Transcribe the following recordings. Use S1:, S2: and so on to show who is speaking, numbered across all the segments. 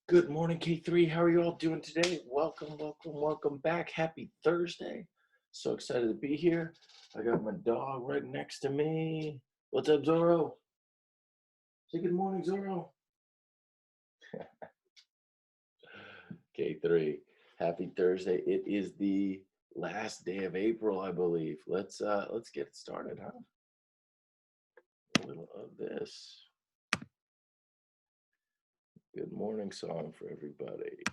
S1: Good morning, K3. How are you all doing today? Welcome back. Happy Thursday. So excited to be here. I got my dog right next to me. What's up, Zorro? Say good morning, Zorro. K3, happy Thursday. It is the last day of April, I believe. Let's get it started, huh? A little of this. Good morning song for everybody.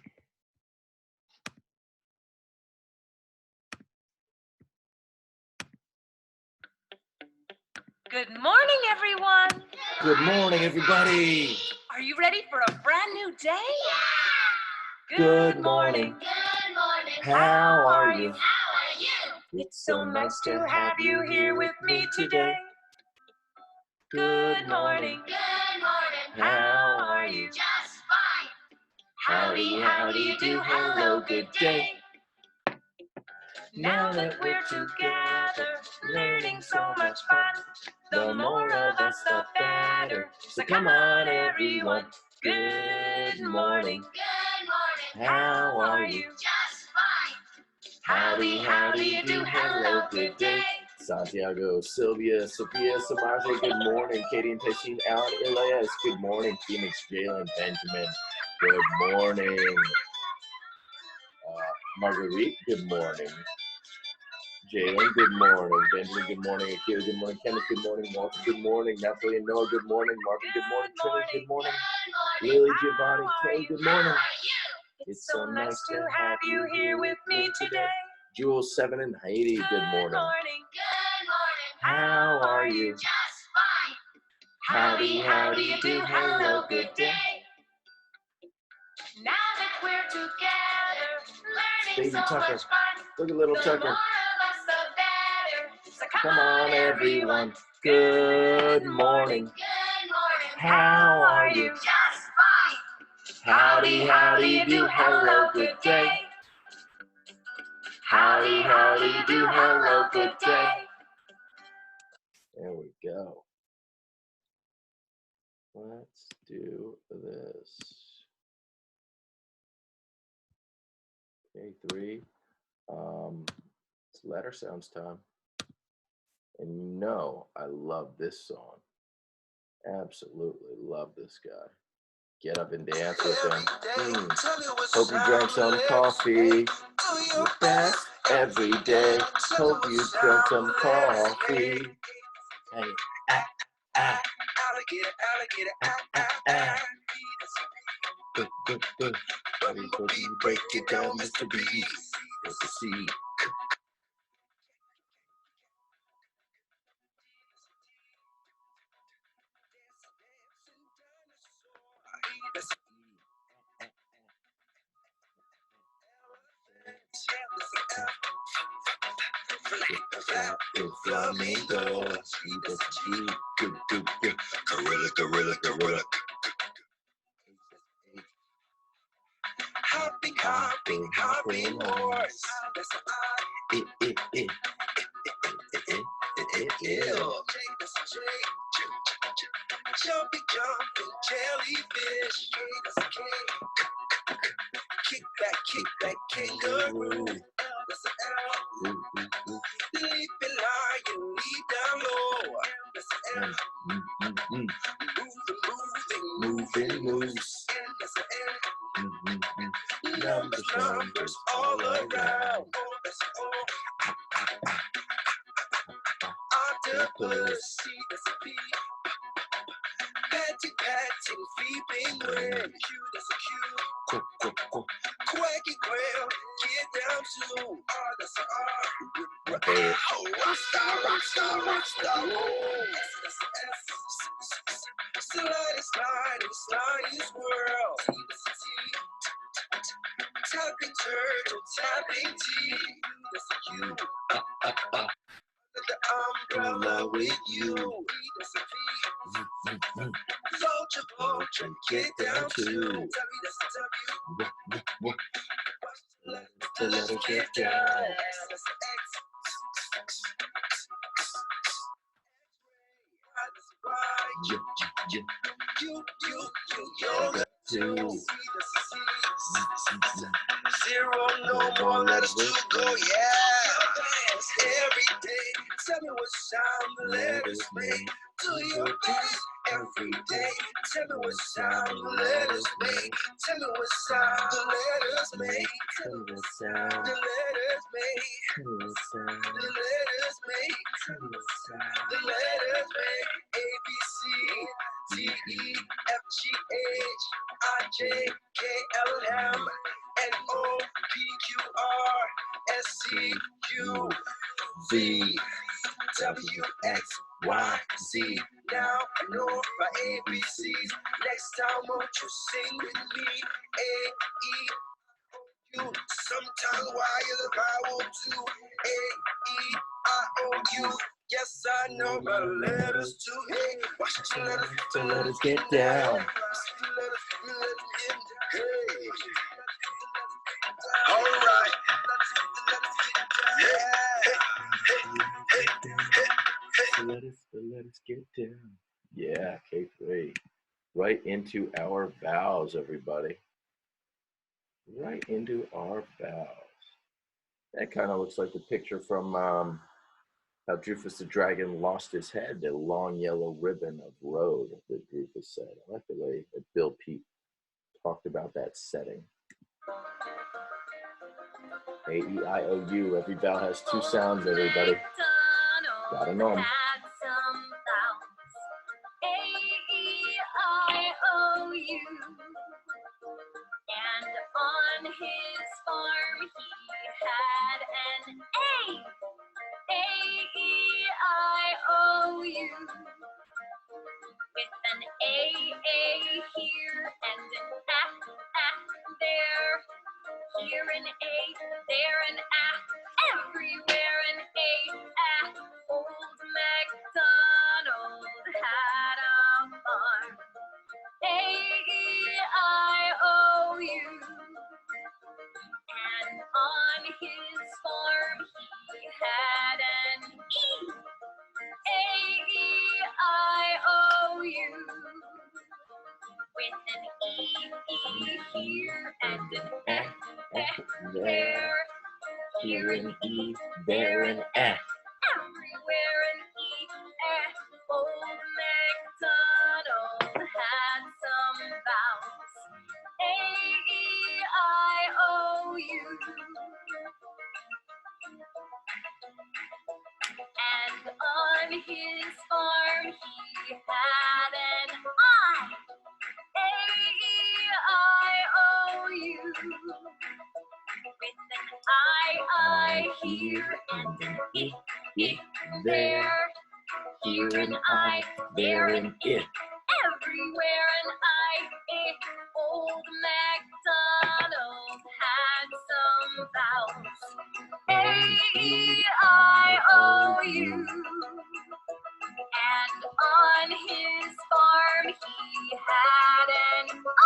S2: Good morning, everyone.
S1: Good morning, everybody.
S2: Are you ready for a brand new day?
S1: Good morning.
S3: Good morning.
S1: How are you?
S3: How are you?
S2: It's so nice to have you here with me today. Good morning.
S3: Good morning.
S1: How are you?
S3: Just fine.
S2: Howdy do, hello, good day. Now that we're together, learning so much fun, the more of us, the better. So come on, everyone. Good morning.
S3: Good morning.
S1: How are you?
S3: Just fine.
S2: Howdy do, hello, good day.
S1: Santiago, Sylvia, Sophia, Samarja, good morning. Katie and Tyson, Alan, Elias, good morning. Phoenix, Jalen, Benjamin, good morning. Marguerite, good morning. Jalen, good morning. Benjamin, good morning. Akira, good morning. Kenneth, good morning. Walter, good morning. Natalie and Noah, good morning. Marvin, good morning. Trinity, good morning. Lily, Giovanni, Chloe, good morning.
S2: It's so nice to have you here with me today.
S1: Jules, 7, and Heidi, good morning.
S3: Good morning.
S1: How are you?
S3: Just fine.
S2: Howdy do, hello, good day. Now that we're together, learning
S1: Baby
S2: so
S1: Tucker.
S2: much fun,
S1: Look at little
S2: the
S1: Tucker.
S2: more of us, the better. So
S1: Come on, everyone. Good morning.
S3: Good morning.
S1: How are you?
S3: Just fine.
S2: Howdy do, hello, good day. Howdy do, hello, good day.
S1: There we go. Let's do this. K3. It's letter sounds time. And you know I love this song. Absolutely love this guy. Get up and dance with him. Hope you drank some coffee. Your best every day. Hope you drank some coffee. Hey, Everybody break it down, Mr. B. Let's see. Flamingo, gorilla. Hopping horse. Jumping jellyfish. Kick back, kangaroo. Leaping lion, leap down low. Moving moose. Numbers all around. Octopus. Patting, feet wing. Quacky quail, get down to rockstar. Sliding swirl. Tapping turtle, tapping tea. You. The umbrella with you. Vulture, get down to. Let her get down. You, yoga too.
S2: Zero, no more letters to go, yeah. Every day, tell me what sound the letters make. Do your best every day. Tell me what sound the letters make. Tell me what sound the letters make. Tell me what sound the letters make. Tell me what sound the letters make. Tell me what sound the letters make. A, B, C, D, E, F, G, H, I, J, K, L, M, N, O, P, Q, R, S, C, U, V, W, X, Y, Z. Now I know my ABCs. Next time won't you sing with me? A, E, U. Sometimes Y is a vowel too. A, E, I, O, U. Yes, I know my letters too. Hey, watch the letters.
S1: So let us get down.
S2: Hey. All right.
S1: So let us get down. Yeah, K3. Right into our vows, everybody. Right into our vows. That kind of looks like the picture from how Drufus the Dragon lost his head, the long yellow ribbon of road that Drufus said. I like the way that Bill Pete talked about that setting. A-E-I-O-U. Every vowel has two sounds, everybody. Gotta know them.
S3: A-E-I-O-U. And on his farm he had an A. A-E-I-O-U. With an A here and an there. Here an A, there an everywhere an A. Old MacDonald had a farm. A-E-I-O-U. And on his farm he had an E. A-E-I-O-U. With an E here and an there. Here an E, there an everywhere an E. Old MacDonald had some vowels. A-E-I-O-U. And on his farm he had an I. A-E-I-O-U. With an I here and an I there. Here an I, there an I. Everywhere an I. Old MacDonald had some vowels. A-E-I-O-U. And on his farm he had an O.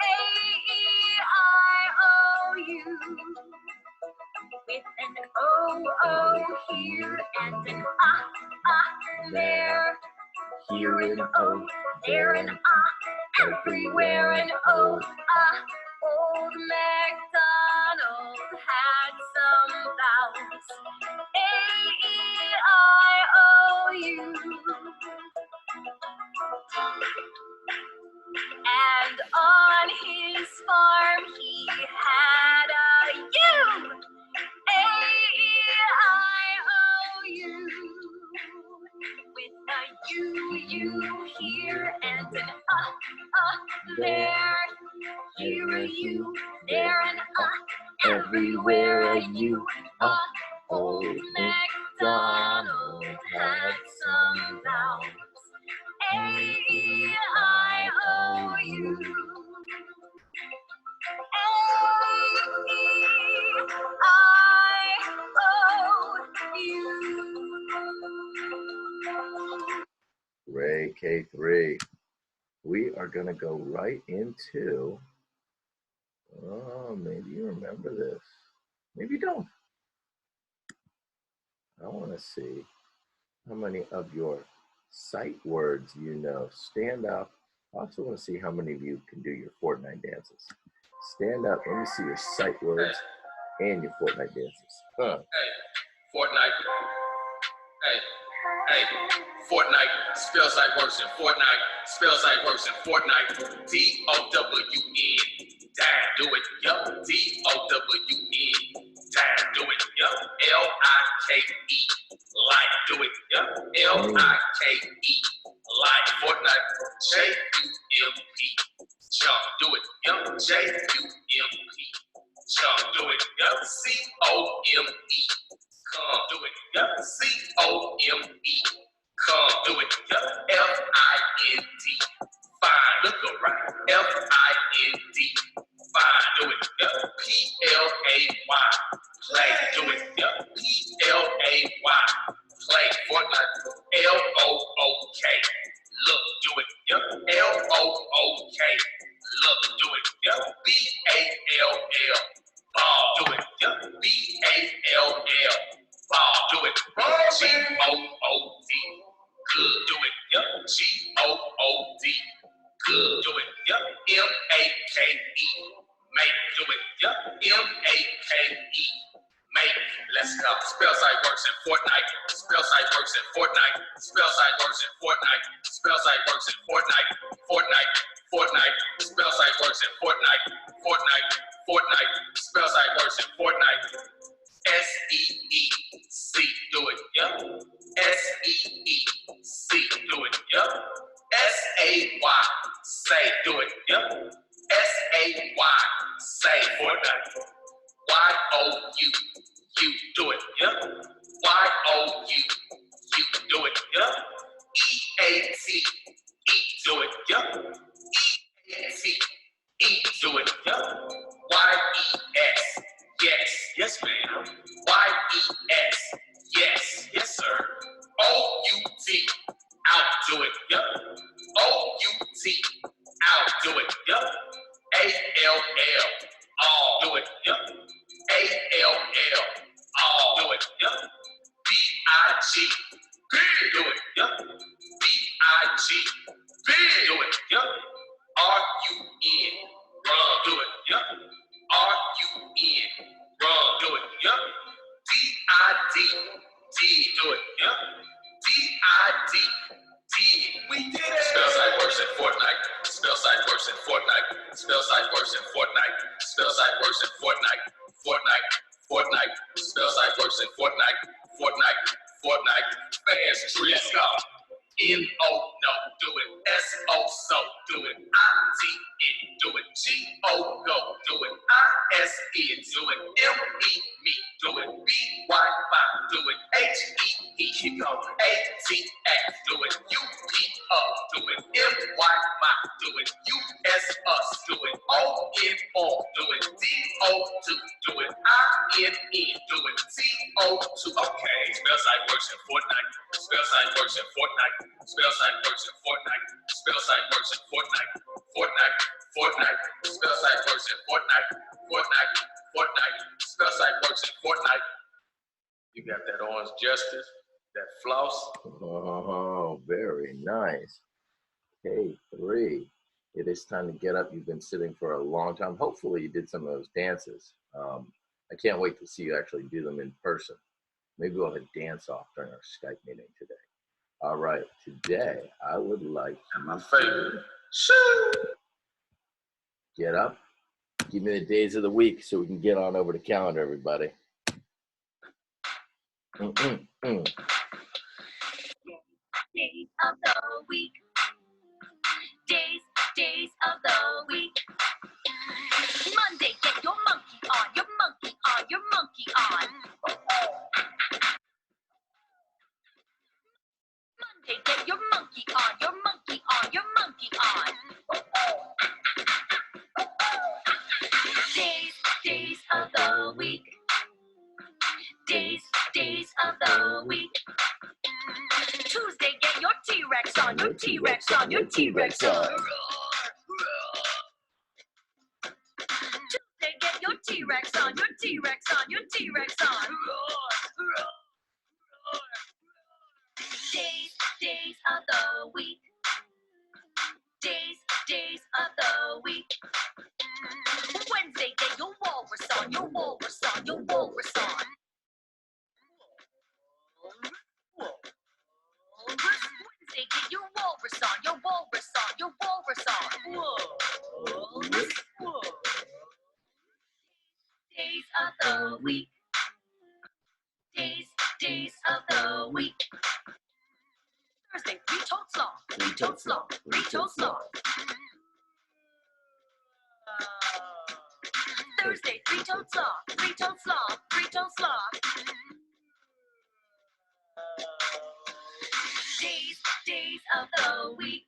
S3: A-E-I-O-U. With an O here and an there. Here an O, there an everywhere an O. Old MacDonald had some vowels. A-E-I-O-U. And on his farm he had a U. A-E-I-O-U. With a U here and an there. Here a U, there an everywhere a U. Old MacDonald had some vowels. A-E-I-O-U. A-E-I-O-U.
S1: Ray K3. We are going to go right into, oh, maybe you remember this. Maybe you don't. I want to see how many of your sight words you know. Stand up. I also want to see how many of you can do your Fortnite dances. Stand up. Let me see your sight words and your Fortnite dances.
S2: Hey, Fortnite. Hey, Fortnite. Spells like works in Fortnite. Spells like works in Fortnite. D-O-W-N. Damn, do it. Yup. D-O-W-N. Damn, do it. Yup. L-I-K-E. Like, do it. Yup. L-I-K-E. Like, Fortnite. J-U-M-P. Jump, do it. Yup. J-U-M-P. Jump, do it. Yup. C-O-M-E. Come, do it. Yup. C-O-M-E. Come, do it. Yup. F-I-N-D. Fine, look around. F-I-N-D. Fine, do it. Yup. P-L-A-Y. Play, do it. Yup. P-L-A-Y. Play. Fortnite. L-O-O-K. Look, do it. Yup. L-O-O-K. Look, do it. Yup. B-A-L-L. Ball, do it. Yup. B-A-L-L. Ball, do it. G-O-O-D. Good, do it. Yup. G-O-O-D. Good, do it. Yup. M-A-K-E. Make, do it. Yup. M-A-K-E. Make. Let's go. Spell site works in Fortnite. Spell site works in Fortnite. Spell site works in Fortnite. Spell site works in Fortnite. Fortnite. Fortnite. Spell site works in Fortnite. Fortnite. Fortnite. Spell site works in Fortnite. S-E-E-C. Do it. Yup. S-E-E-C. Do it. Yup. S-A-Y. Say. Do it. Yup. S-A-Y. Say. Fortnite. Y-O-U. You. Do it. Yup. Y-O-U. You. Do it. Yup. E-A-T. E. Do it. Yup. E-A-T. E. Do it. Yup. Y-E-S. Yes. Yes, ma'am. Y-E-S. Yes. Yes, sir. O-U-T. Out. Do it. Yup. O-U-T. Out. Do it. Yup. A-L-L. All. Do it. Yup. A-L-L. All. Do it. Yup. B-I-G. B. Do it. Yup. B-I-G. B. Do it. Yup. R-U-N. Run. Do it. Yup. R-U-N. Run. Do it. Yup. D-I-D. D. Do it. Yup. D-I-D. D. We did it. Spell site works in Fortnite. Spell site works in Fortnite. Spell site works in Fortnite. Spell site works in Fortnite. Fortnite. Fortnite. Spell site works in Fortnite. Fortnite. Fortnite. Fast tree. Let's go. N-O, no, do it. S-O, so, do it. I-T-N, do it. G-O, go, do it. I-S-N, do it. M-E, me, do it. B-Y-Y, do it. H-E-E, keep going. A-T-X, do it. U-P-up, do it. M-Y-Y, do it. U-S-us, do it. O-N-O, do it. D-O-2, do it. I-N-N, do it. T-O-2, okay. Spell site works in Fortnite. Spell site works in Fortnite. Spell site works in Fortnite. Spell site works in Fortnite. Fortnite. Fortnite. Spell site works in Fortnite. Fortnite. Fortnite. Spell site works in Fortnite. You got that orange justice, that floss.
S1: Oh, very nice. K3. It is time to get up. You've been sitting for a long time. Hopefully you did some of those dances. I can't wait to see you actually do them in person. Maybe we'll have a dance off during our Skype meeting today. All right, today I would like
S2: my favorite. Shoo!
S1: Get up. Give me the days of the week so we can get on over the calendar, everybody.
S3: Days of the week. Days of the week. Monday, get your monkey on, your monkey on, your monkey on. Monday, get your monkey on, your monkey on, your monkey on. Days of the week. Days of the week. Tuesday, get your T-Rex on, your T-Rex on, your T-Rex on. Tuesday, get your T-Rex on, your T-Rex on, your T-Rex on. Days of the week. Days of the week. the week. Days, days of the week. Thursday, 3 totes long, 3 totes long, 3 totes long. Thursday, 3 totes long, 3 totes long, 3 totes long. Days, days of the week.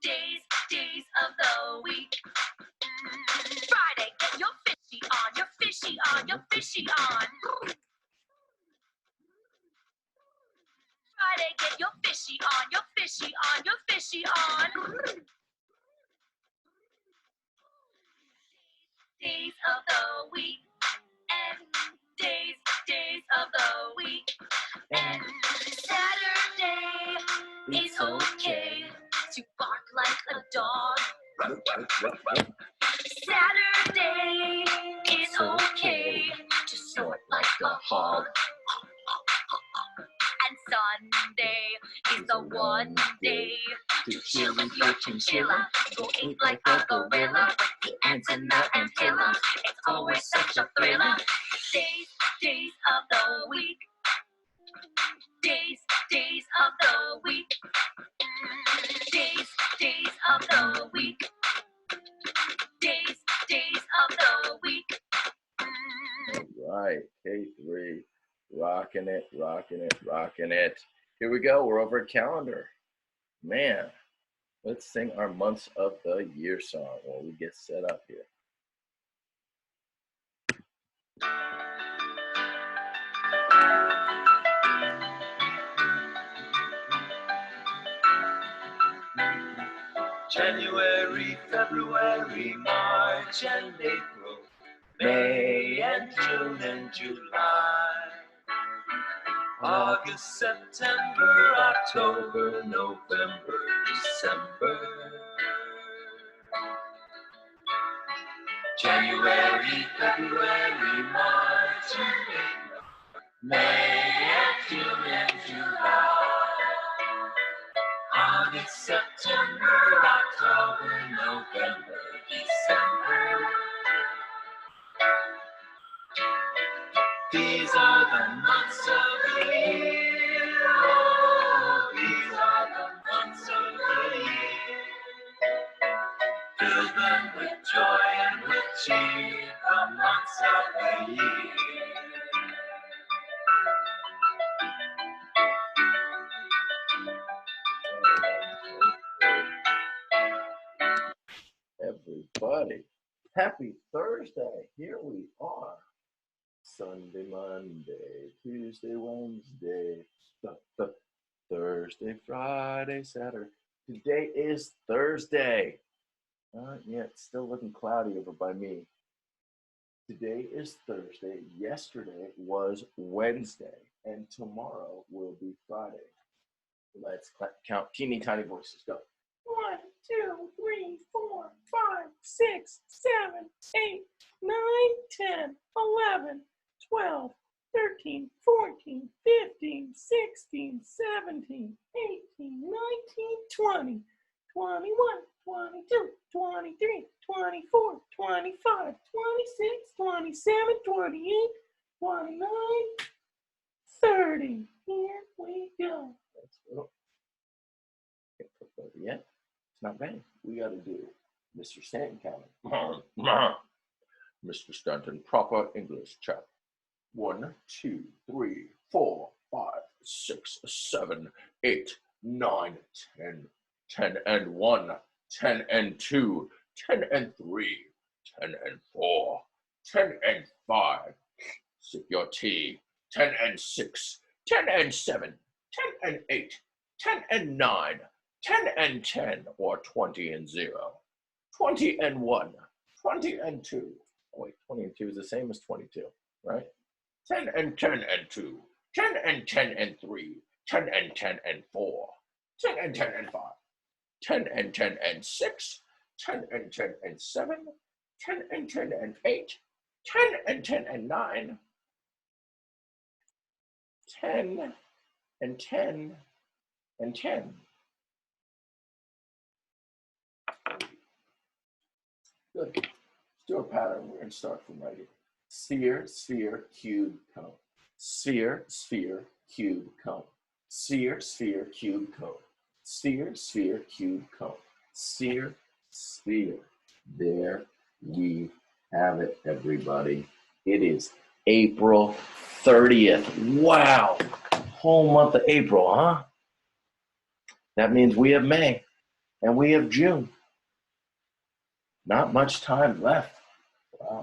S3: Days, days of the week. Friday, get your fishy on, your fishy on, your fishy on. Friday, get your fishy on, your fishy on, your fishy on. Days of the week. And days, days of the week. And Saturday, it's okay to bark like a dog. Saturday, it's okay to snort like a hog. And Sunday is the one day to chill with your chinchilla. Go eat like a gorilla with the ants and the antilla. It's always such a thriller. Days, days of the week. Days, days of the week. Days, days of the week. Days, days of the week.
S1: All right, K3, rocking it, rocking it, rocking it. Here we go, we're over a calendar. Man, let's sing our months of the year song while we get set up here.
S2: January, February, March and April, May and June and July, August, September, October, November, December. January, February, March and April, May and June and July, August, September, October, November, December. These are the months of the year. Oh, these are the months of the year. Fill them with joy and with cheer. The months of the year.
S1: Everybody, happy Thursday. Here we are. Sunday, Monday, Tuesday, Wednesday, Thursday, Friday, Saturday. Today is Thursday. Yeah, it's still looking cloudy over by me. Today is Thursday. Yesterday was Wednesday. And tomorrow will be Friday. Let's count teeny tiny voices. Go. 1, 2, 3, 4, 5, 6, 7, 8, 9, 10, 11, 12, 13, 14, 15, 16, 17, 18, 19, 20, 21, 22, 23, 24, 25, 26, 27, 28, 29, 30. Here we go. Let's go. Can't put 30 yet. It's not bad. We got to do Mr. Stanton counting. Mr. Stanton, proper English chap. 1, 2, 3, 4, 5, 6, 7, 8, 9, 10. 10 and 1, 10 and 2, 10 and 3, 10 and 4, 10 and 5. Sip your tea. 10 and 6, 10 and 7, 10 and 8, 10 and 9, 10 and 10, or 20 and 0. 20 and 1, 20 and 2. Oh, wait, 20 and 2 is the same as 22, right? 10 and 10 and 2, 10 and 10 and 3, 10 and 10 and 4, 10 and 10 and 5, 10 and 10 and 6, 10 and 10 and 7, 10 and 10 and 8, 10 and 10 and 9, 10 and 10 and 10. Good. Let's do a pattern. We're going to start from right here. Sphere, sphere, cube, cone. Sphere, sphere, cube, cone. Sphere, sphere, cube, cone. Sphere, sphere, cube, cone. Sphere, sphere. There we have it, everybody. It is April 30th. Wow. Whole month of April, huh? That means we have May and we have June. Not much time left.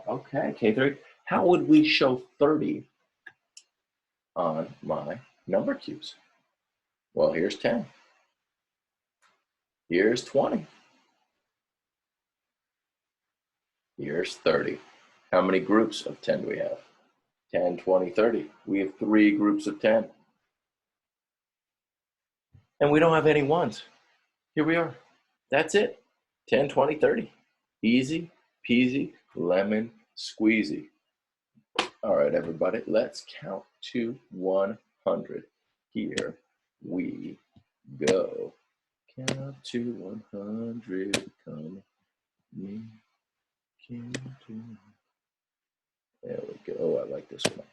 S1: Okay, K3. How would we show 30 on my number cubes? Well, here's 10. Here's 20. Here's 30. How many groups of 10 do we have? 10, 20, 30. We have 3 groups of 10. And we don't have any ones. Here we are. That's it. 10, 20, 30. Easy peasy, lemon squeezy. All right, everybody, let's count to 100. Here we go. Count to 100. Come me. Count to. There we go. Oh, I like this one.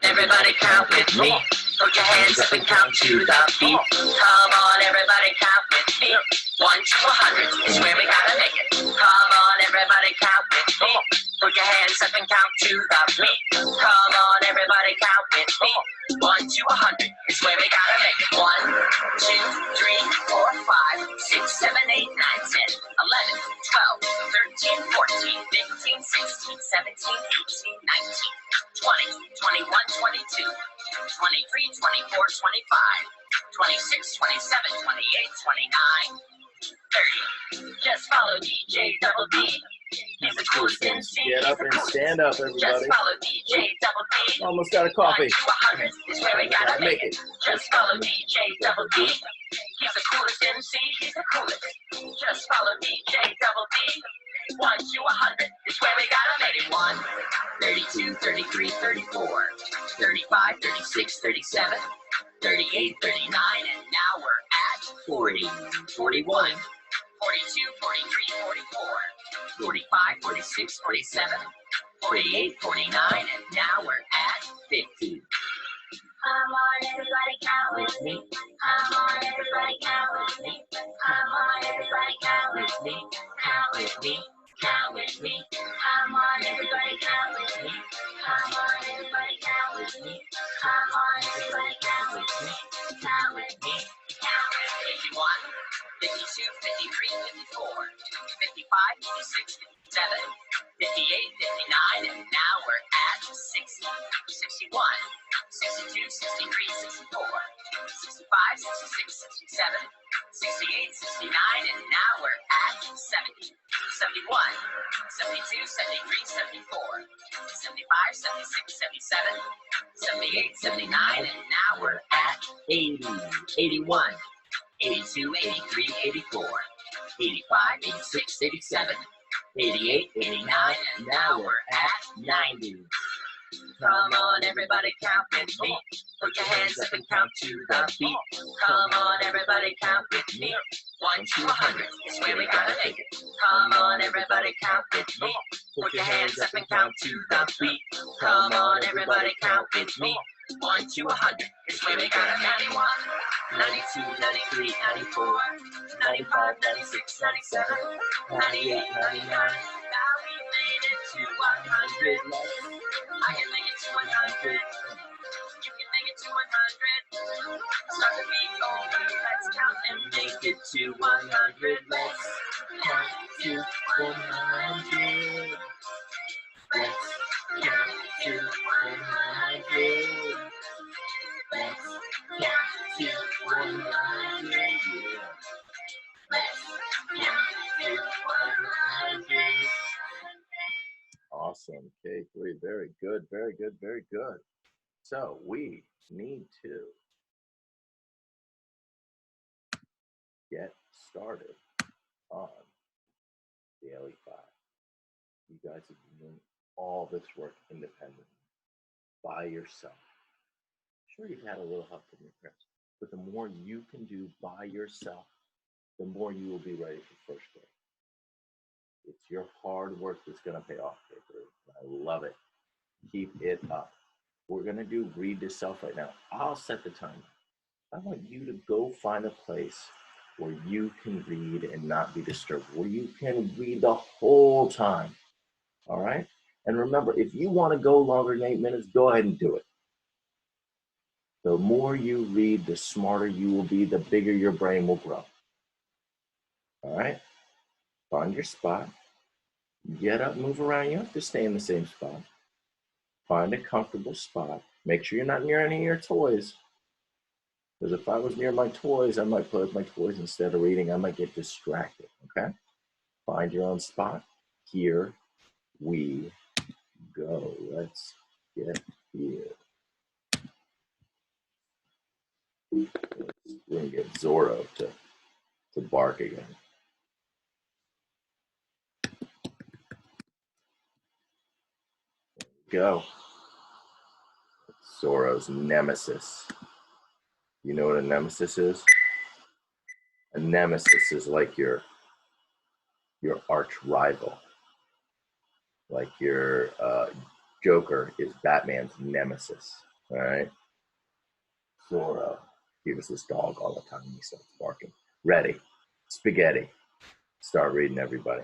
S3: Everybody count with me. Put your hands up and count to the beat. Come on, everybody count with me. 1 to 100 is where we gotta make it. Come on, everybody count with me. Put your hands up and count to the beat. Come on, everybody count with me. 1 to 100 is where we gotta make it. 1, 2, 3, 4, 5, 6, 7, 8, 9, 10, 11, 12, 13, 14, 15, 16, 17, 18, 19, 20, 21, 22, 23, 24, 25, 26, 27, 28, 29, 30. Just follow DJ Double D. He's the coolest MC.
S1: Get up and stand up, everybody.
S3: Just follow DJ Double D.
S1: Almost got a coffee.
S3: 1 to 100 is where we gotta make it. Just follow DJ Double D. He's the coolest MC. He's the coolest. Just follow DJ Double D. 1 to 100 is where we gotta make it. 1, 32, 33, 34, 35, 36, 37, 38, 39, and now we're at 40, 41, 42, 43, 44, 45, 46, 47, 48, 49, and now we're at 50. Come on, everybody count with me. Come on, everybody count with me. Come on, everybody count with me. Count with me. Count with me. Come on, everybody count with me. Come on, everybody count with me. Come on, everybody count with me. Count with me. Count with me. 51, 52, 53, 54, 55, 56, 57, 58, 59, and now we're at 60, 61, 62, 63, 64, 65, 66, 67, 68, 69, and now we're at 70, 71, 72, 73, 74, 75, 76, 77, 78, 79, and now we're at 80, 81, 82, 83, 84, 85, 86, 87, 88, 89, and now we're at 90. Come on, everybody count with me. Put your hands up and count to the beat. Come on, everybody count with me. 1 to 100 is where we gotta make it. Come on, everybody count with me. Put your hands up and count to the beat. Come on, everybody count with me. 1 to 100 is where we gotta make it. 91, 92, 93, 94, 95, 96, 97, 98, 99. Now we made it to 100. I can make it to 100. You can make it to 100. Start the beat over. Let's count and make it to 100. Let's count to 100. Let's count to 100. Let's count to 100. Yeah. Let's count to 100.
S1: Awesome, K3. Very good, very good, very good. So we need to get started on Daily 5. You guys have been doing all this work independently by yourself. Sure, you've had a little help from your parents, but the more you can do by yourself, the more you will be ready for first grade. It's your hard work that's going to pay off, paper. I love it. Keep it up. We're going to do read to self right now. I'll set the timer. I want you to go find a place where you can read and not be disturbed, where you can read the whole time. All right? And remember, if you want to go longer than 8 minutes, go ahead and do it. The more you read, the smarter you will be, the bigger your brain will grow. All right? Find your spot. Get up, move around. You don't have to stay in the same spot. Find a comfortable spot. Make sure you're not near any of your toys. Because if I was near my toys, I might play with my toys instead of reading. I might get distracted, okay? Find your own spot. Here we go. Let's get here. We're going to get Zorro to bark again. Go. Zorro's nemesis. You know what a nemesis is? A nemesis is like your arch rival. Like your Joker is Batman's nemesis. All right? Zorro hears this dog all the time. He starts barking. Ready. Spaghetti. Start reading, everybody.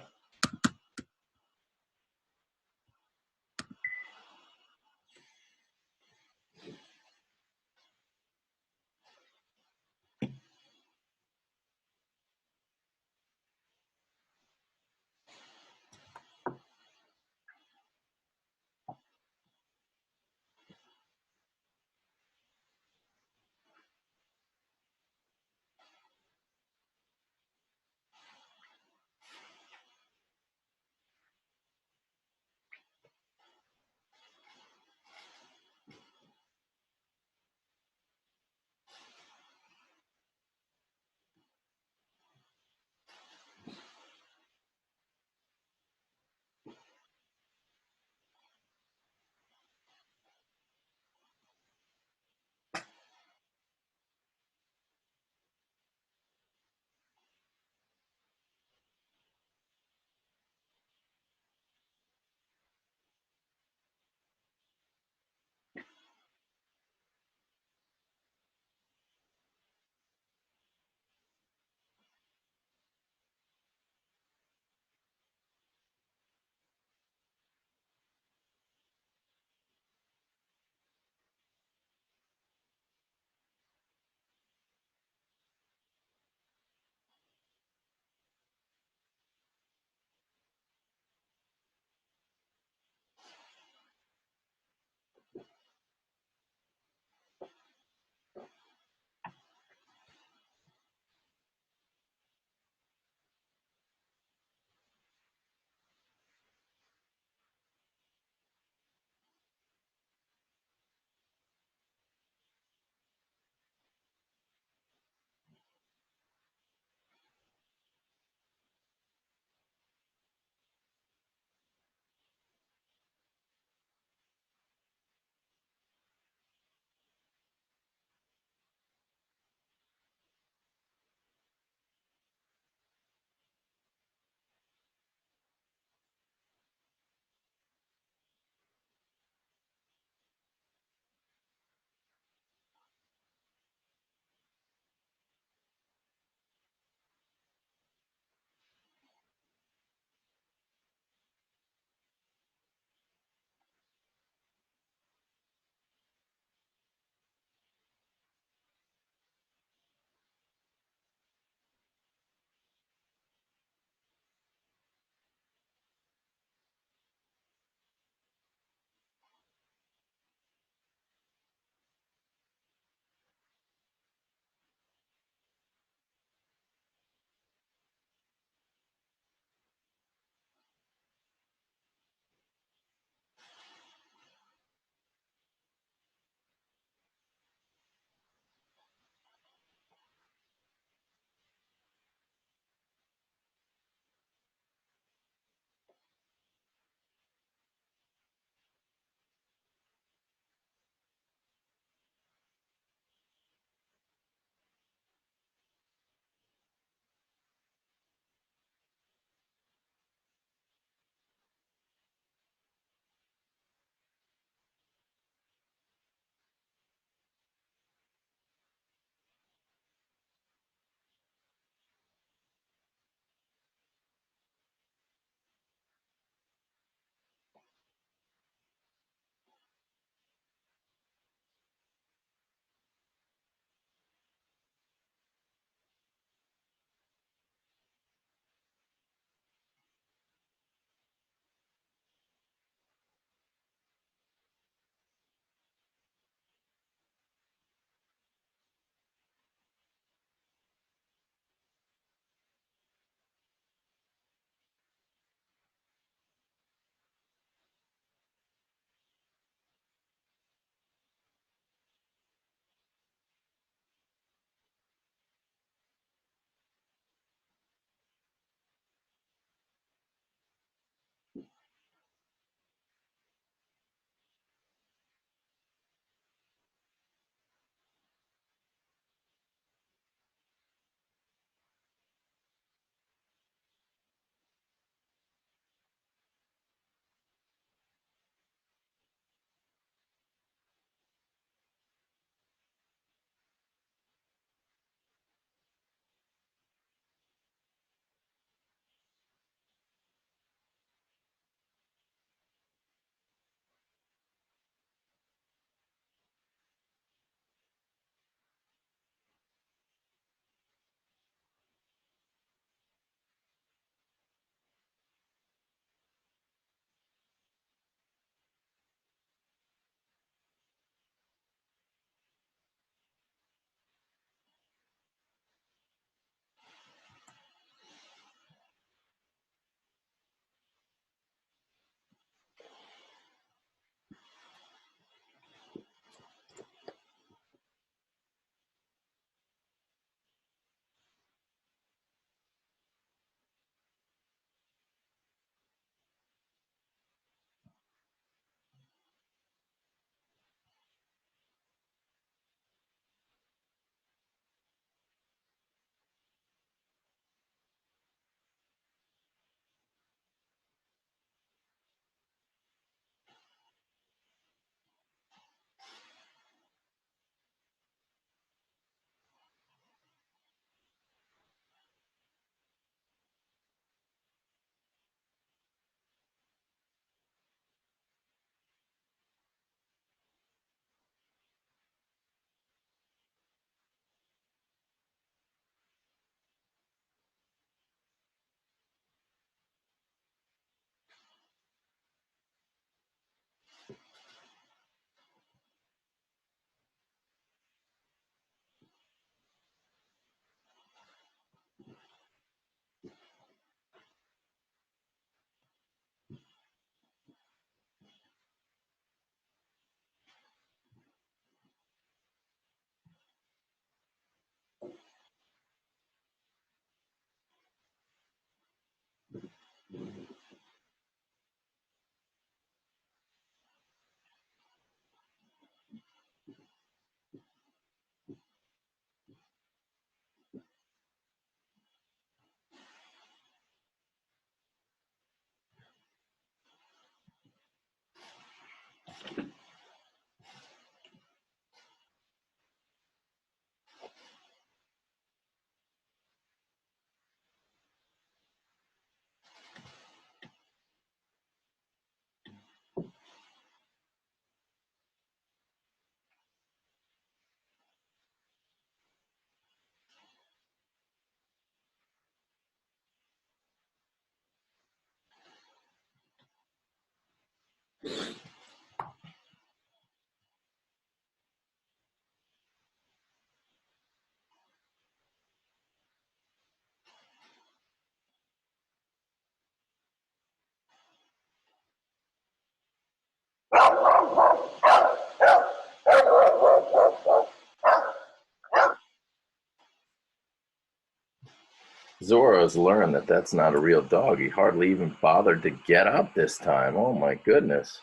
S1: Zora's learned that that's not a real dog. He hardly even bothered to get up this time. Oh my goodness.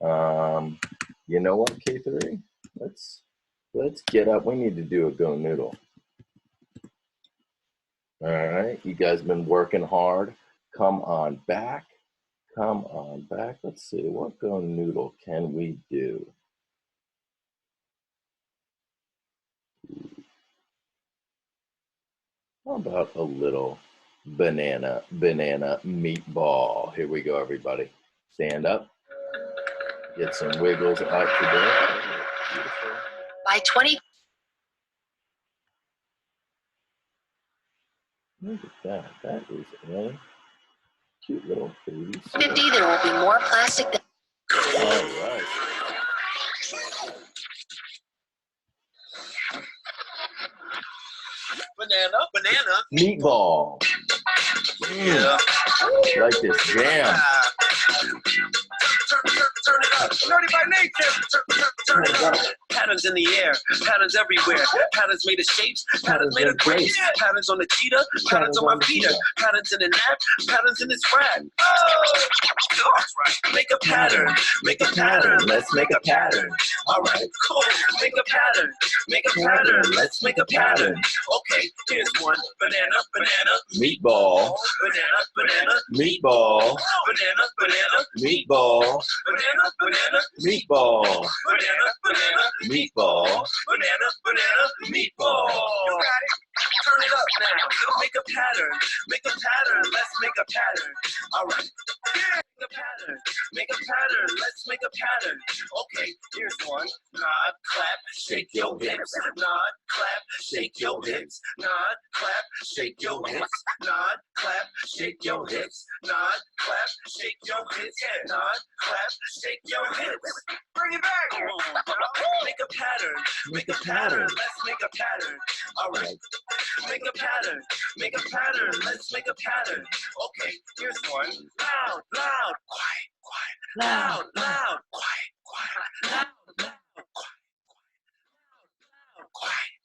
S1: You know what, K3? Let's get up. We need to do a go noodle. All right, you guys been working hard. Come on back. Come on back. Let's see, what go noodle can we do? How about a little banana meatball? Here we go, everybody. Stand up. Get some wiggles out today. Beautiful.
S3: By 20.
S1: Look at that. That is a cute little baby.
S3: 50, there will be more plastic than.
S1: All right.
S2: Banana.
S1: Meatball.
S2: Yeah.
S1: Like this jam.
S2: Turn it up. Nerdy by nature. Turn it up. Patterns in the air. Patterns everywhere. Patterns made of shapes. Patterns made of grapes. Patterns on the cheetah. Patterns on my feeder. Patterns in the nap. Patterns in this rap. Oh, that's right. Make a pattern. Make a pattern. Let's make a pattern. All right, cool. Make a pattern. Make a pattern. Let's make a pattern. Okay, here's one. Banana.
S1: Meatball.
S2: Banana.
S1: Meatball.
S2: Banana.
S1: Meatball.
S2: Banana.
S1: Meatball.
S2: Banana.
S1: Meatball.
S2: Banana. Meatball. You got it. Turn it up now. Make a pattern. Make a pattern. Let's make a pattern. All right. Make a pattern. Make a pattern. Let's make a pattern. Okay, here's one. Nod, clap, shake your hips. Nod, clap, shake your hips. Nod, clap, shake your hips. Nod, clap, shake your hips. Nod, clap, shake your hips. Nod, clap, shake your hips. Bring it back. Make a pattern. Make a pattern. Let's make a pattern. All right. Make a pattern. Make a pattern. Let's make a pattern. Okay, here's one. Loud, quiet. Loud, quiet. Loud, quiet. Loud, quiet.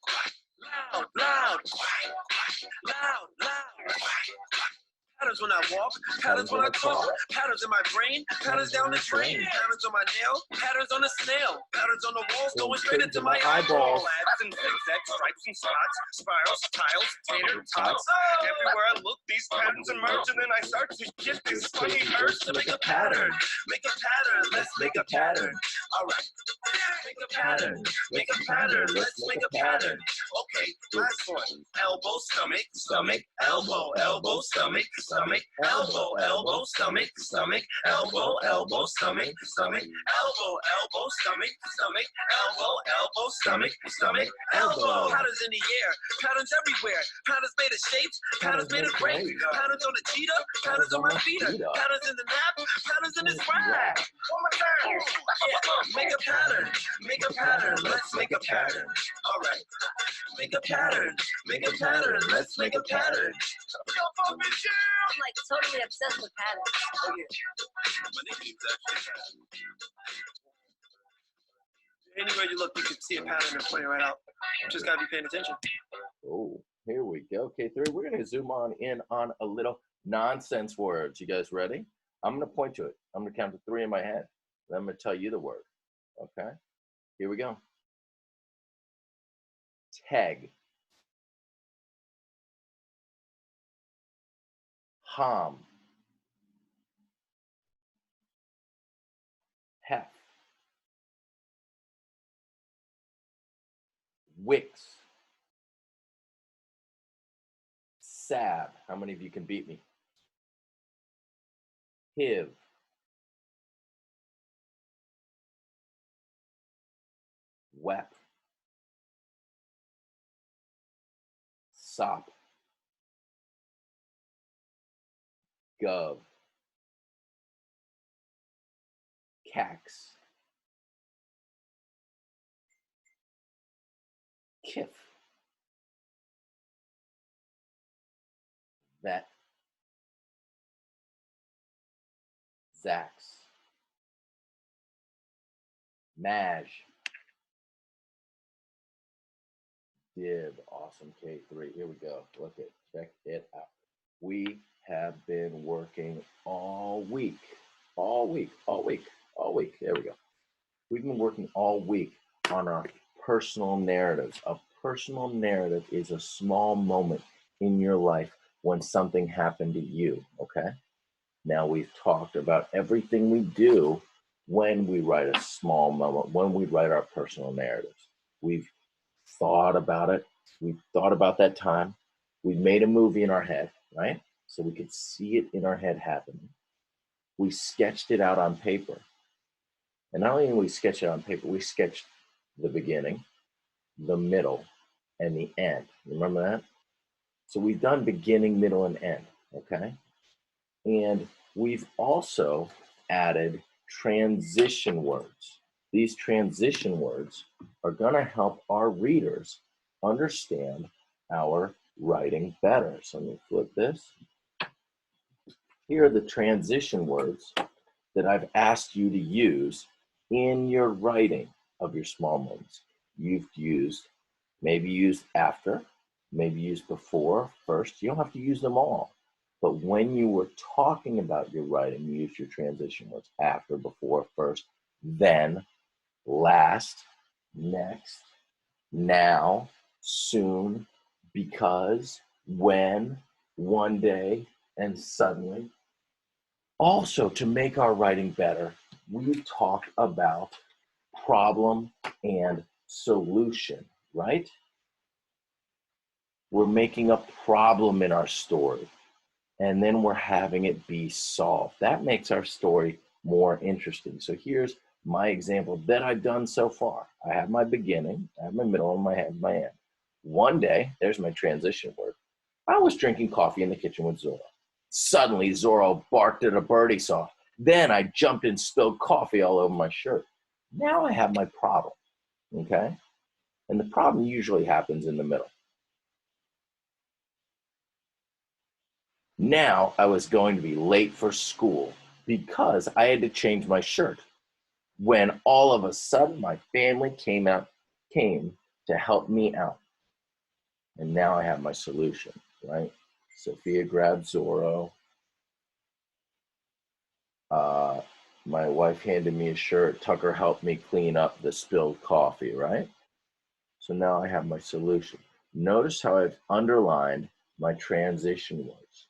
S2: Patterns when I walk, patterns when I talk, patterns in my brain, patterns down the drain, patterns on my nail, patterns on the snail, patterns on the walls going straight into my eyeball. Labs and zigzags, stripes and spots, spirals, tiles, tater tots. Everywhere I look, these patterns emerge, and then I start to get this funny urge to make a pattern. Make a pattern, let's make a pattern. All right. Make a pattern, make a pattern, let's make a pattern. Okay, last one. Elbow, stomach, elbow, stomach, elbow, stomach, elbow, stomach, elbow, stomach, elbow. Patterns in the air, patterns everywhere, patterns made of shapes, patterns made of grapes, patterns on the cheetah, patterns on my feet, patterns in the nap, patterns in this rap. One more time. Yeah, make a pattern, let's make a pattern. All right. Make a pattern, let's make a pattern.
S3: I'm like totally obsessed with patterns.
S2: Oh, yeah. My nickname's actually anywhere you look, you can see a pattern and point it right out. Just gotta be paying attention.
S1: Oh, here we go. K3, we're going to zoom in on a little nonsense words. You guys ready? I'm going to point to it. I'm going to count to 3 in my head. Then I'm going to tell you the word. Okay? Here we go. Tag. Ham. Hef. Wix. Sab. How many of you can beat me? Hiv. Wep. Sop. Gov. cax, kif, vet, zax, maj, div. Awesome. K3. Here we go. Look it. Check it out. We have been working all week. All week. All week. All week. There we go. We've been working all week on our personal narratives. A personal narrative is a small moment in your life when something happened to you, okay? Now we've talked about everything we do when we write a small moment, when we write our personal narratives. We've thought about it. We've thought about that time. We've made a movie in our head, right? So we could see it in our head happening. We sketched it out on paper. And not only did we sketch it on paper, we sketched the beginning, the middle, and the end. Remember that? So we've done beginning, middle, and end, okay? And we've also added transition words. These transition words are going to help our readers understand our writing better. So let me flip this. Here are the transition words that I've asked you to use in your writing of your small moments. You've used, maybe used after, maybe used before, first. You don't have to use them all. But when you were talking about your writing, you used your transition words after, before, first, then, last, next, now, soon, because, when, one day, and suddenly. Also, to make our writing better, we talk about problem and solution, right? We're making a problem in our story, and then we're having it be solved. That makes our story more interesting. So here's my example that I've done so far. I have my beginning, I have my middle, and I have my end. One day, there's my transition word. I was drinking coffee in the kitchen with Zorro. Suddenly, Zorro barked at a bird he saw. Then I jumped and spilled coffee all over my shirt. Now I have my problem, okay? And the problem usually happens in the middle. Now I was going to be late for school because I had to change my shirt. When all of a sudden my family came to help me out. And now I have my solution, right? Sophia grabbed Zorro. My wife handed me a shirt. Tucker helped me clean up the spilled coffee, right? So now I have my solution. Notice how I've underlined my transition words.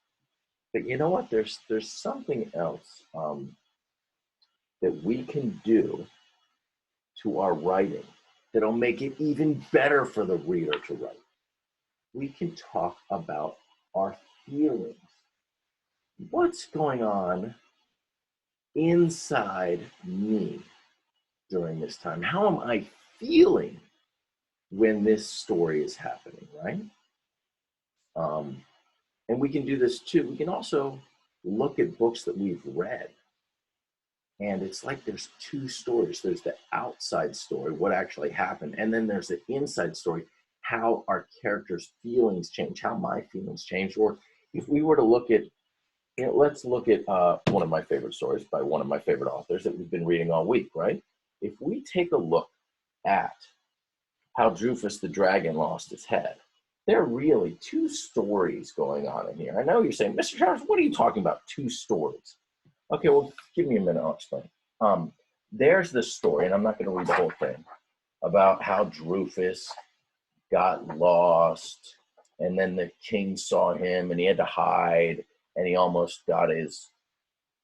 S1: But you know what? There's something else that we can do to our writing that'll make it even better for the reader to write. We can talk about our feelings. What's going on inside me during this time? How am I feeling when this story is happening, right? And we can do this too. We can also look at books that we've read. And it's like there's two stories. There's the outside story, what actually happened. And then there's the inside story, how our characters' feelings change, how my feelings change. Or if we were to look at, let's look at one of my favorite stories by one of my favorite authors that we've been reading all week, right? If we take a look at how Drufus the dragon lost his head, there are really two stories going on in here. I know you're saying, Mr. Travers, what are you talking about? Two stories. Okay, well, give me a minute, I'll explain. There's this story, and I'm not going to read the whole thing, about how Drufus got lost, and then the king saw him, and he had to hide, and he almost got his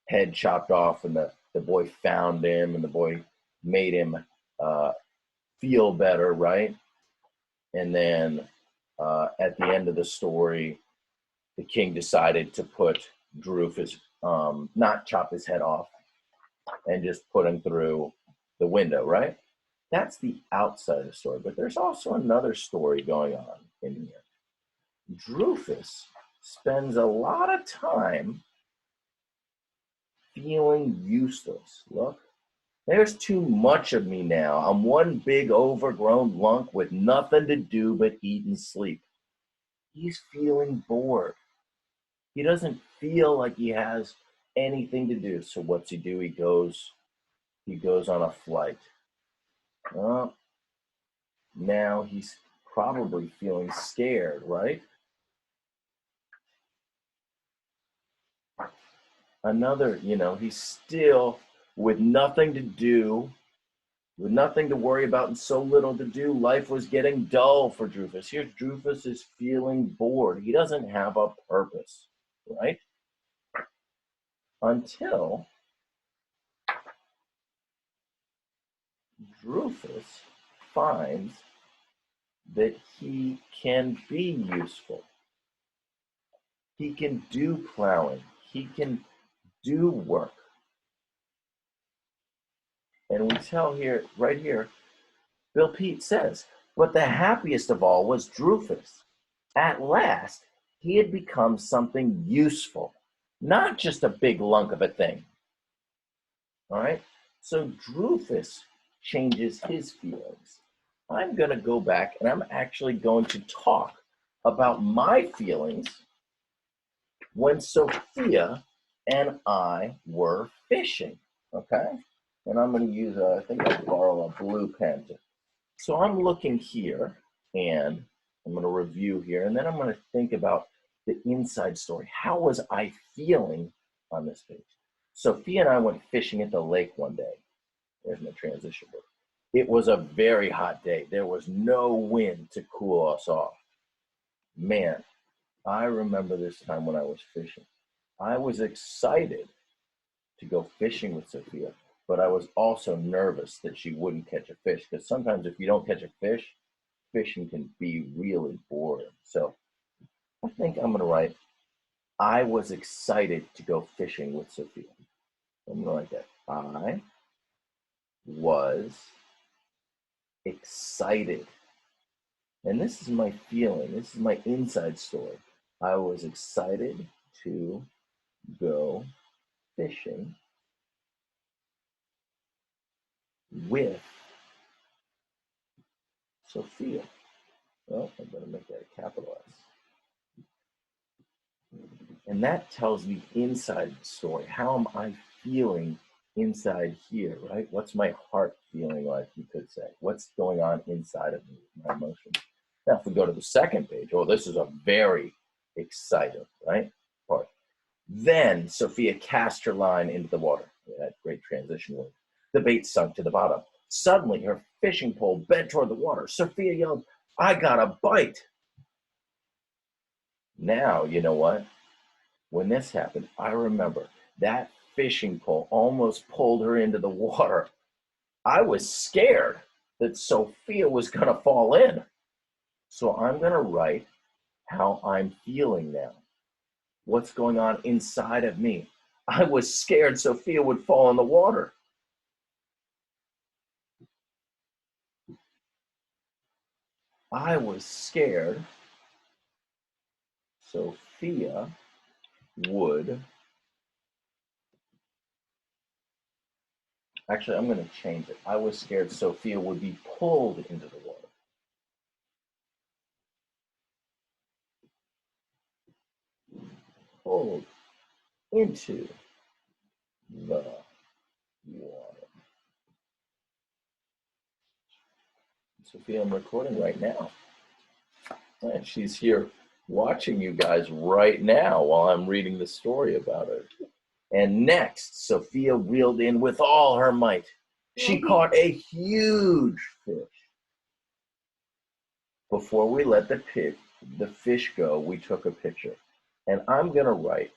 S1: head chopped off, and the boy found him, and the boy made him feel better, right? And then at the end of the story, the king decided to put Drufus, not chop his head off, and just put him through the window, right? That's the outside of the story. But there's also another story going on in here. Drufus spends a lot of time feeling useless. Look, There's too much of me now. I'm one big overgrown lunk with nothing to do but eat and sleep. He's feeling bored. He doesn't feel like he has anything to do. So what's he do? He goes on a flight. Well, now he's probably feeling scared, right? Another, he's still with nothing to do, with nothing to worry about and so little to do. Life was getting dull for Drufus. Here, Drufus is feeling bored. He doesn't have a purpose, right? Until Drufus finds that he can be useful. He can do plowing. He can do work. And we tell here, right here, Bill Pete says, but the happiest of all was Drufus. At last, he had become something useful, not just a big lunk of a thing. All right? So Drufus changes his feelings. I'm going to go back and I'm actually going to talk about my feelings when Sophia and I were fishing, okay? And I'm going to use, I think I'll borrow a blue pen. So I'm looking here, and I'm going to review here, and then I'm going to think about the inside story. How was I feeling on this page? Sophia and I went fishing at the lake one day. There's my transition word. It was a very hot day. There was no wind to cool us off. Man, I remember this time when I was fishing. I was excited to go fishing with Sophia, but I was also nervous that she wouldn't catch a fish, because sometimes if you don't catch a fish, fishing can be really boring. So I think I'm going to write, I was excited to go fishing with Sophia. I'm going to write that. I was excited. And this is my feeling. This is my inside story. I was excited to go fishing with Sophia. Well, I'm going to make that a capital S. And that tells me inside the story. How am I feeling inside here, right? What's my heart feeling like, you could say? What's going on inside of me, my emotions? Now, if we go to the second page, oh, this is a very exciting, right, part. Then Sophia cast her line into the water. That great transition word. The bait sunk to the bottom. Suddenly, her fishing pole bent toward the water. Sophia yelled, I got a bite. Now, you know what? When this happened, I remember that fishing pole almost pulled her into the water. I was scared that Sophia was going to fall in. So I'm going to write how I'm feeling now. What's going on inside of me? I was scared Sophia would fall in the water. I was scared Sophia would. Actually, I'm going to change it. I was scared Sophia would be pulled into the water. Pulled into the water. Sophia, I'm recording right now. And she's here watching you guys right now while I'm reading the story about her. And next, Sophia reeled in with all her might. She caught a huge fish. Before we let the fish go, we took a picture. And I'm going to write,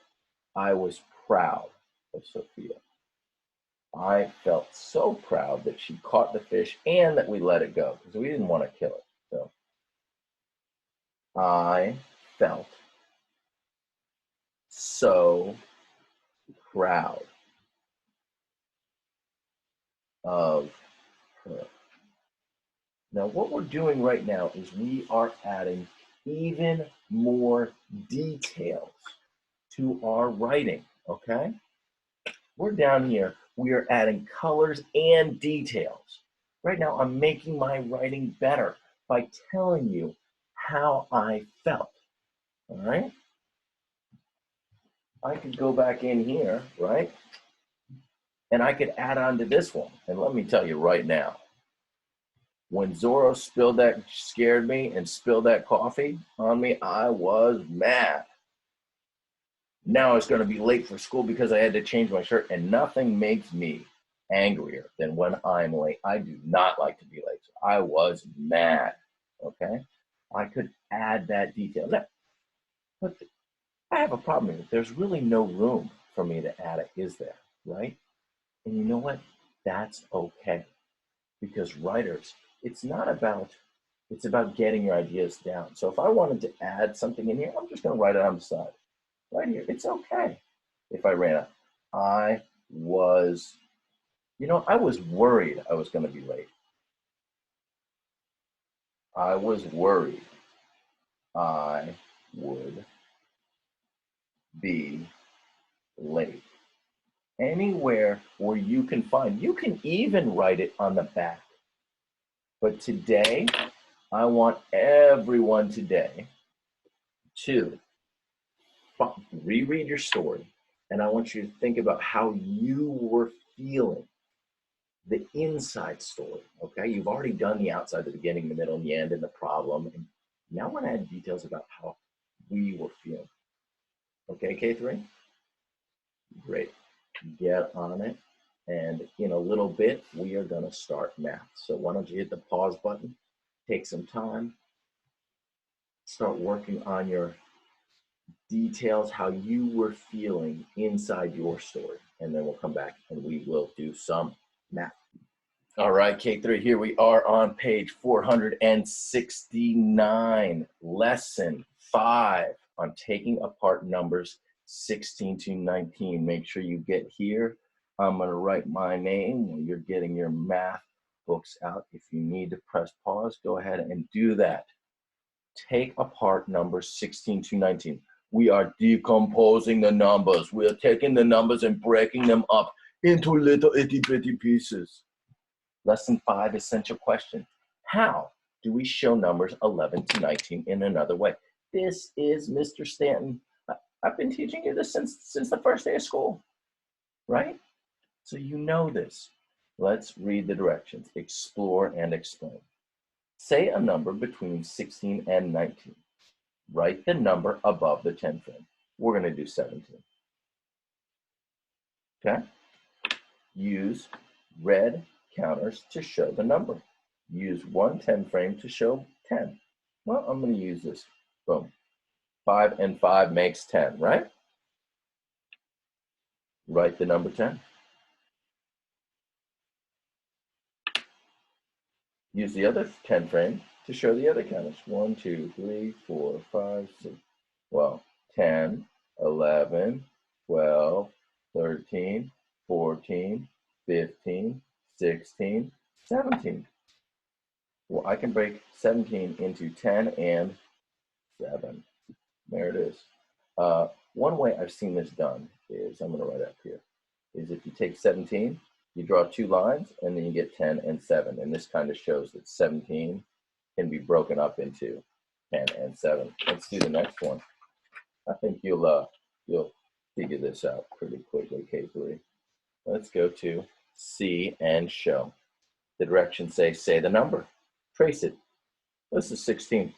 S1: I was proud of Sophia. I felt so proud that she caught the fish and that we let it go, because we didn't want to kill it. So I felt so proud of her. Now, what we're doing right now is we are adding even more details to our writing, okay? We're down here. We are adding colors and details. Right now, I'm making my writing better by telling you how I felt. All right? I could go back in here, right? And I could add on to this one. And let me tell you right now, when Zorro scared me and spilled that coffee on me, I was mad. Now it's going to be late for school because I had to change my shirt, and nothing makes me angrier than when I'm late. I do not like to be late. So I was mad, okay? I could add that detail. Now, but I have a problem here. There's really no room for me to add it, is there, right? And you know what? That's okay. Because writers, it's about getting your ideas down. So if I wanted to add something in here, I'm just going to write it on the side. Right here. It's okay if I ran out. I was worried I was going to be late. I was worried I would be late. Anywhere where you can even write it on the back. But today, I want everyone today to reread your story, and I want you to think about how you were feeling, the inside story, okay? You've already done the outside, the beginning, the middle, and the end, and the problem, and now I want to add details about how we were feeling. Okay, K3? Great. Get on it, and in a little bit, we are going to start math. So why don't you hit the pause button, take some time, start working on your details, how you were feeling inside your story, and then we'll come back and we will do some math. All right, K3, here we are on page 469, lesson 5 on taking apart numbers 16 to 19. Make sure you get here. I'm going to write my name when you're getting your math books out. If you need to press pause, go ahead and do that. Take apart numbers 16 to 19. We are decomposing the numbers. We are taking the numbers and breaking them up into little itty bitty pieces. Lesson 5, essential question. How do we show numbers 11 to 19 in another way? This is Mr. Stanton. I've been teaching you this since the first day of school, right? So you know this. Let's read the directions. Explore and explain. Say a number between 16 and 19. Write the number above the 10 frame. We're going to do 17. Okay? Use red counters to show the number. Use 1 10 frame to show 10. Well, I'm going to use this. Boom. 5 and 5 makes 10, right? Write the number 10. Use the other 10 frame to show the other counters. 1, 2, 3, 4, 5, 6. Well, 10, 11, 12, 13, 14, 15, 16, 17. Well, I can break 17 into 10 and 7. There it is. One way I've seen this done is, I'm going to write up here, is if you take 17, you draw 2 lines, and then you get 10 and 7. And this kind of shows that 17 can be broken up into 10 and 7. Let's do the next one. I think you'll figure this out pretty quickly, K3. Let's go to see and show. The directions say the number. Trace it. This is 16.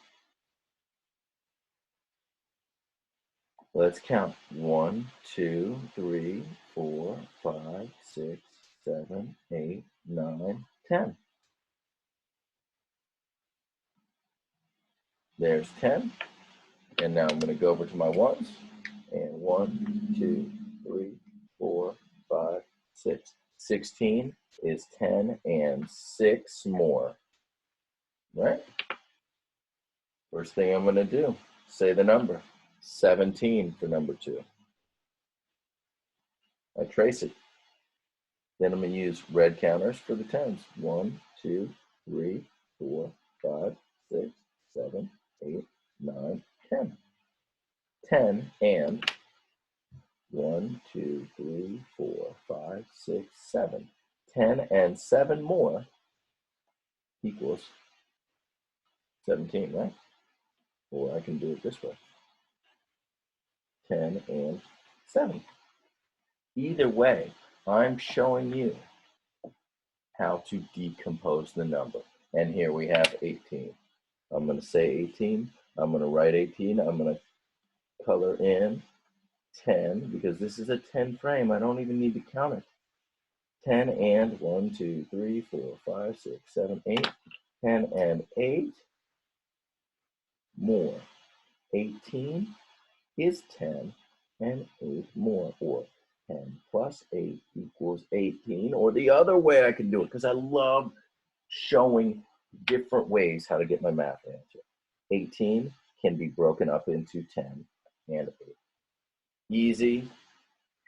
S1: Let's count. 1, 2, 3, 4, 5, 6, 7, 8, 9, 10. There's 10. And now I'm going to go over to my ones. And 1, 2, 3, 4, 5, 6. 16 is 10 and 6 more. Right? First thing I'm going to do, say the number. 17 for number 2. I trace it. Then I'm going to use red counters for the 10s. 1, 2, 3, 4, 5, 6, 7, 8, 9, 10. 10 and 1, 2, 3, 4, 5, 6, 7. 10 and 7 more equals 17, right? Or I can do it this way. 10 and 7. Either way, I'm showing you how to decompose the number. And here we have 18. I'm going to say 18. I'm going to write 18. I'm going to color in 10 because this is a 10 frame. I don't even need to count it. 10 and 1, 2, 3, 4, 5, 6, 7, 8. 10 and 8 more. 18 is 10 and 8 more, or 10 plus 8 equals 18, or the other way I can do it, because I love showing different ways how to get my math answer. 18 can be broken up into 10 and 8. Easy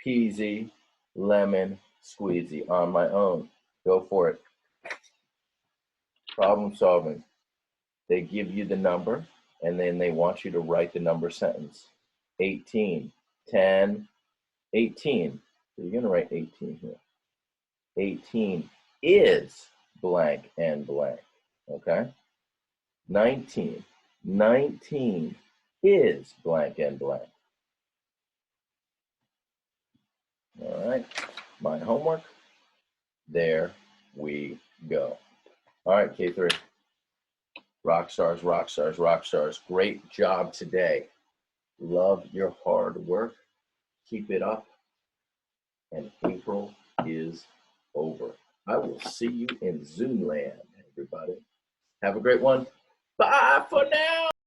S1: peasy, lemon squeezy on my own. Go for it. Problem solving. They give you the number, and then they want you to write the number sentence. 18, 10, 18. So you're going to write 18 here. 18 is blank and blank, okay? 19, 19 is blank and blank. All right, my homework. There we go. All right, K3. Rock stars, rock stars, rock stars. Great job today. Love your hard work. Keep it up. And April is over. I will see you in Zoom land, everybody. Have a great one. Bye for now.